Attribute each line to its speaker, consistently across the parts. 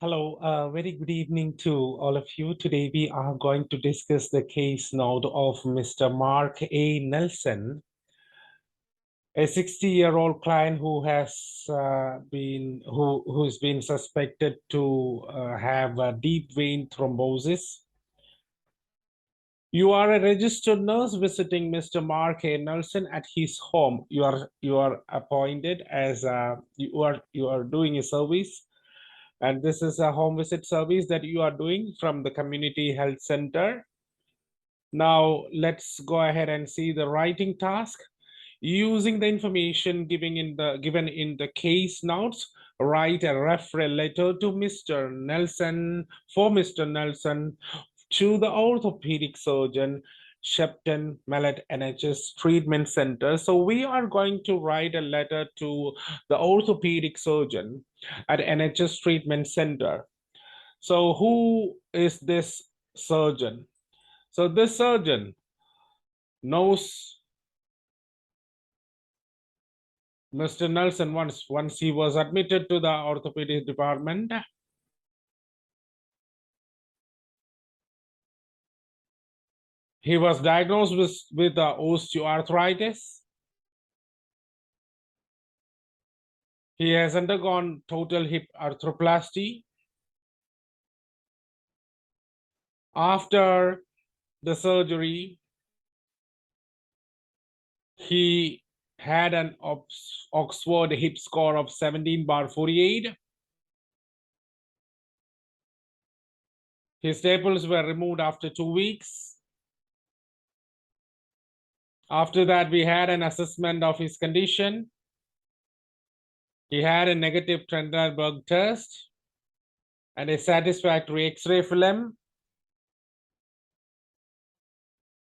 Speaker 1: Hello, very good evening to all of you. Today we are going to discuss the case note of Mr. Mark A. Nelson, a 60-year-old client who's been suspected to have a deep vein thrombosis. You are a registered nurse visiting Mr. Mark A. Nelson at his home. You are appointed as you are doing a service. And this is a home visit service that you are doing from the community health center. Now let's go ahead and see the writing task. Using the information given in the case notes, write a referral letter to Mr. Nelson to the orthopedic surgeon, Shepton Mallet NHS Treatment Center. So we are going to write a letter to the orthopedic surgeon at NHS Treatment Center. So who is this surgeon? So this surgeon knows Mr. Nelson once he was admitted to the orthopedic department. He was diagnosed with osteoarthritis. He has undergone total hip arthroplasty. After the surgery, he had an Oxford hip score of 17/48. His staples were removed after 2 weeks. After that, we had an assessment of his condition. He had a negative Trendelenburg test and a satisfactory X-ray film.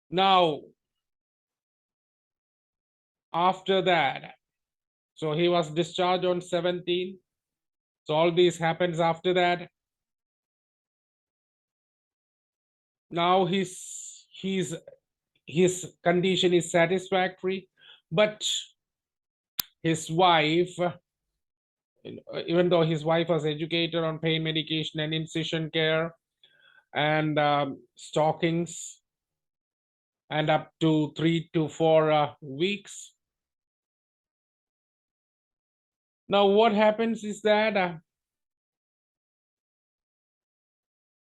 Speaker 1: Now, after that, so he was discharged on 17. So all this happens after that. Now his condition is satisfactory, but his wife, even though his wife was educated on pain medication and incision care and stockings, and up to 3 to 4 weeks. Now what happens is that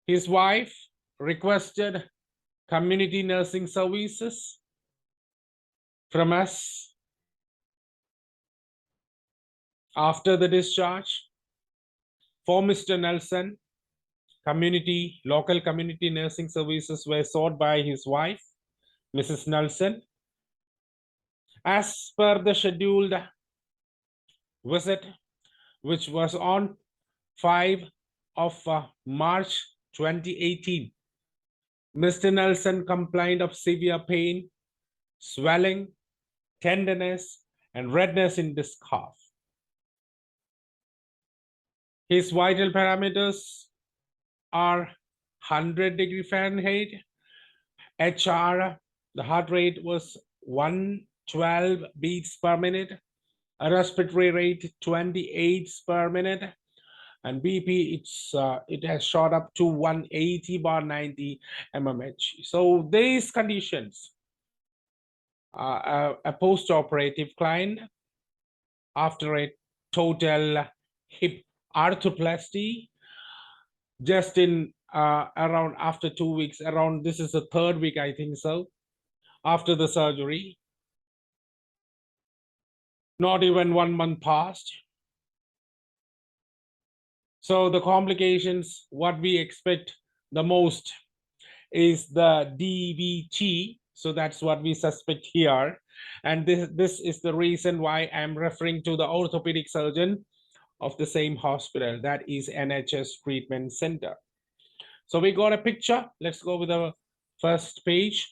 Speaker 1: his wife requested community nursing services from us after the discharge. For Mr. Nelson, local community nursing services were sought by his wife, Mrs. Nelson. As per the scheduled visit, which was on 5 of March 2018, Mr. Nelson complained of severe pain, swelling, tenderness, and redness in this calf. His vital parameters are 100 Fahrenheit. HR, the heart rate was 112 beats per minute. A respiratory rate 28 per minute. And BP, it has shot up to 180/90 mmHg. So these conditions, a post-operative client after a total hip arthroplasty, just in around after 2 weeks, around this is the 3rd week, I think so, after the surgery. Not even 1 month passed. So the complications, what we expect the most is the DVT. So that's what we suspect here. And this is the reason why I'm referring to the orthopedic surgeon of the same hospital, that is NHS Treatment Center. So we got a picture. Let's go with the first page.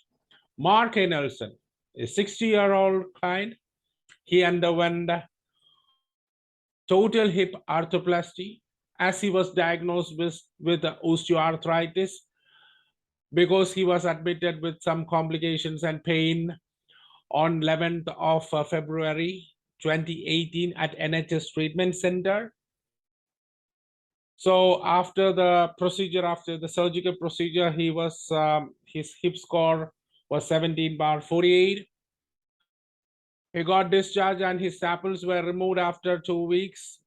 Speaker 1: Mark A. Nelson, a 60-year-old client. He underwent total hip arthroplasty as he was diagnosed with osteoarthritis, because he was admitted with some complications and pain on 11th of February 2018 at NHS Treatment Center. So after the procedure, after the surgical procedure, he was his hip score was 17/48. He got discharged and his samples were removed after 2 weeks.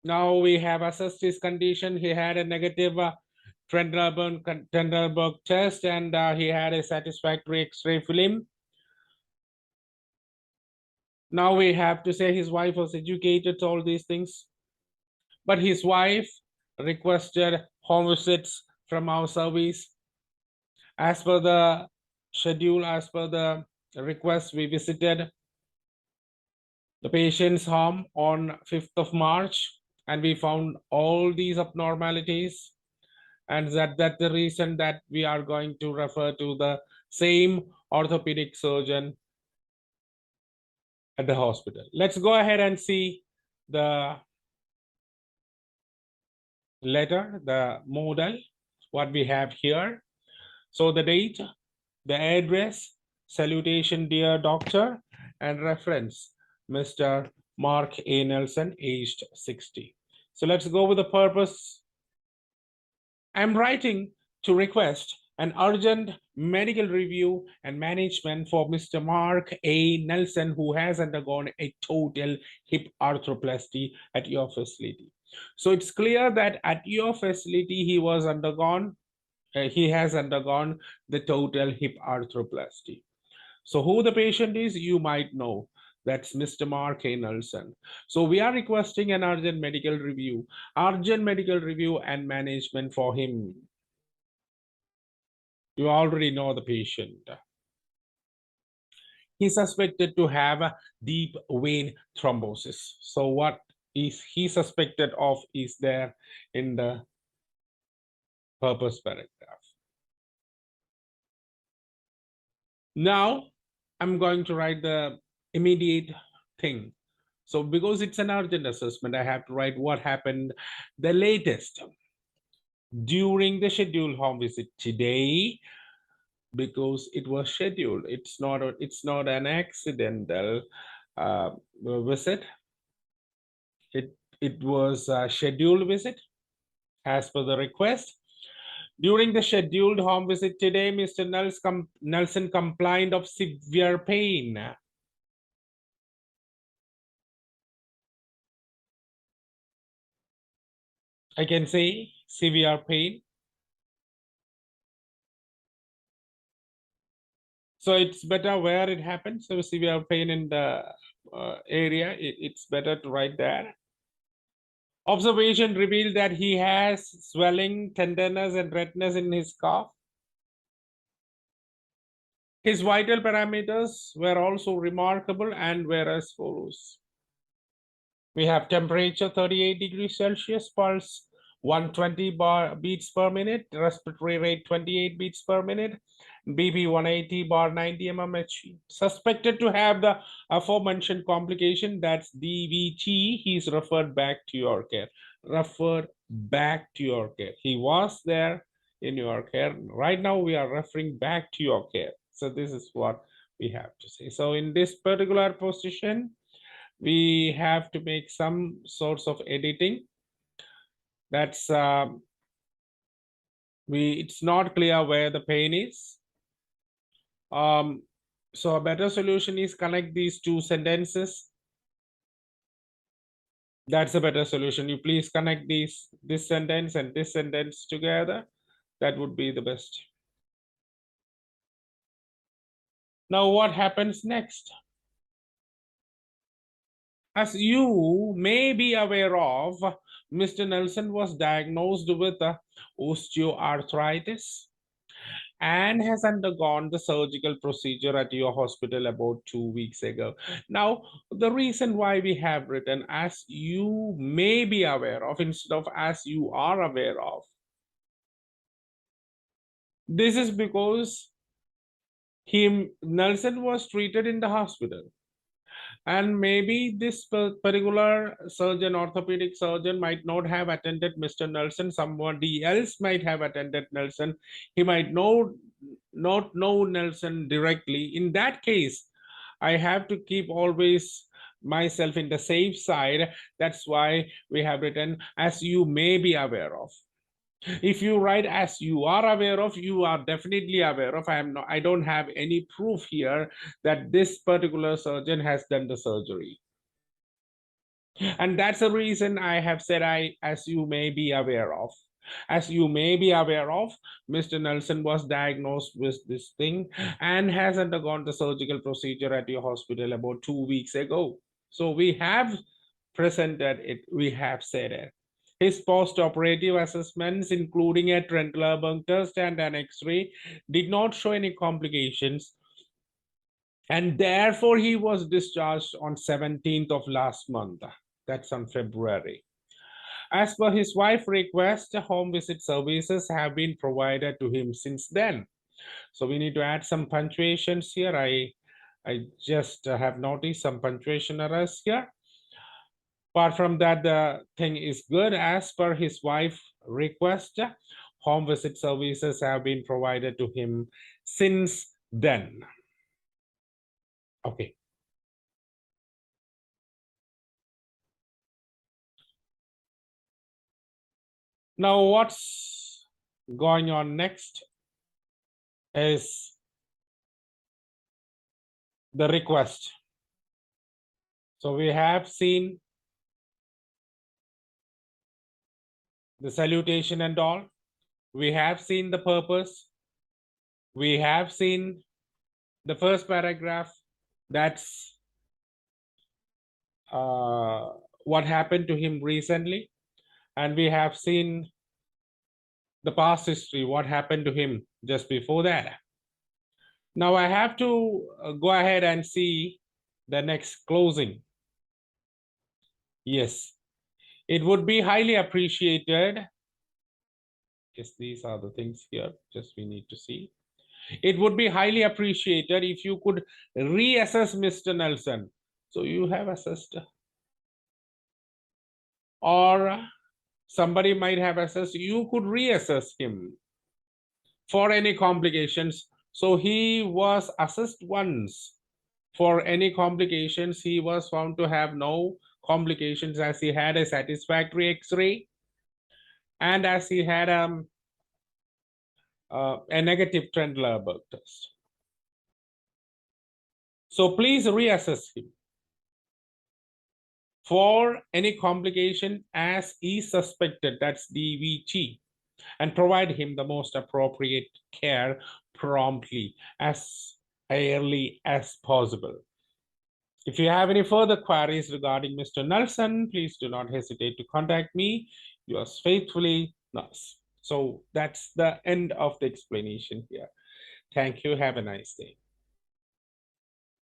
Speaker 1: Now we have assessed his condition. He had a negative Trendelenburg test, and he had a satisfactory X-ray film. Now we have to say his wife was educated to all these things, but his wife requested home visits from our service. As per the schedule, as per the request, we visited the patient's home on 5th of March, and we found all these abnormalities. And that's the reason that we are going to refer to the same orthopedic surgeon at the hospital. Let's go ahead and see the letter, the model, what we have here. So the date, the address, salutation, dear doctor, and reference, Mr. Mark A. Nelson, aged 60. So let's go with the purpose. I'm writing to request an urgent medical review and management for Mr. Mark A. Nelson, who has undergone a total hip arthroplasty at your facility. So it's clear that at your facility, he has undergone the total hip arthroplasty. So who the patient is, you might know. That's Mr. Mark A. Nelson. So we are requesting an urgent medical review and management for him. You already know the patient. He's suspected to have a deep vein thrombosis. So what is he suspected of is there in the purpose paragraph. Now I'm going to write the immediate thing. So because it's an urgent assessment, I have to write what happened the latest during the scheduled home visit today, because it was scheduled. It's not an accidental visit. It was a scheduled visit as per the request. During the scheduled home visit today, Mr. Nelson complained of severe pain. I can say severe pain. So it's better where it happens. So severe pain in the area, it's better to write there. Observation revealed that he has swelling, tenderness, and redness in his calf. His vital parameters were also remarkable and were as follows. We have temperature 38 degrees Celsius, pulse 120 beats per minute, respiratory rate 28 beats per minute, BP 180/90 mmHg. Suspected to have the aforementioned complication, that's DVT. He's referred back to your care. Referred back to your care. He was there in your care. Right now, we are referring back to your care. So this is what we have to say. So in this particular position, we have to make some sorts of editing. That's it's not clear where the pain is. So a better solution is connect these two sentences. That's a better solution. You please connect this sentence and this sentence together. That would be the best. Now what happens next? As you may be aware of, Mr. Nelson was diagnosed with osteoarthritis and has undergone the surgical procedure at your hospital about 2 weeks ago. Now, the reason why we have written as you may be aware of instead of as you are aware of, this is because Nelson was treated in the hospital. And maybe this particular surgeon, orthopedic surgeon, might not have attended Mr. Nelson. Somebody else might have attended Nelson. He might not know Nelson directly. In that case, I have to keep always myself in the safe side. That's why we have written as you may be aware of. If you write as you are aware of, you are definitely aware of. I don't have any proof here that this particular surgeon has done the surgery. And that's the reason I have said as you may be aware of. As you may be aware of, Mr. Nelson was diagnosed with this thing and has undergone the surgical procedure at your hospital about 2 weeks ago. So we have presented it, we have said it. His post-operative assessments, including a Trendelenburg test and an X-ray, did not show any complications, and therefore he was discharged on 17th of last month. That's on February. As per his wife's request, home visit services have been provided to him since then. So we need to add some punctuations here. I just have noticed some punctuation errors here. Apart from that, the thing is good. As per his wife's request, home visit services have been provided to him since then. Okay. Now, what's going on next is the request. So we have seen the salutation and all. We have seen the purpose. We have seen the first paragraph. That's what happened to him recently. And we have seen the past history, what happened to him just before that. Now I have to go ahead and see the next closing. Yes, it would be highly appreciated. Yes, these are the things here, just we need to see. It would be highly appreciated if you could reassess Mr. Nelson. So you have assessed, or somebody might have assessed, you could reassess him for any complications. So he was assessed once for any complications. He was found to have no complications as he had a satisfactory X-ray and as he had a negative Trendelenburg test. So please reassess him for any complication as is suspected, that's DVT, and provide him the most appropriate care promptly as early as possible. If you have any further queries regarding Mr. Nelson, please do not hesitate to contact me. Yours faithfully, Nurse. So that's the end of the explanation here. Thank you. Have a nice day.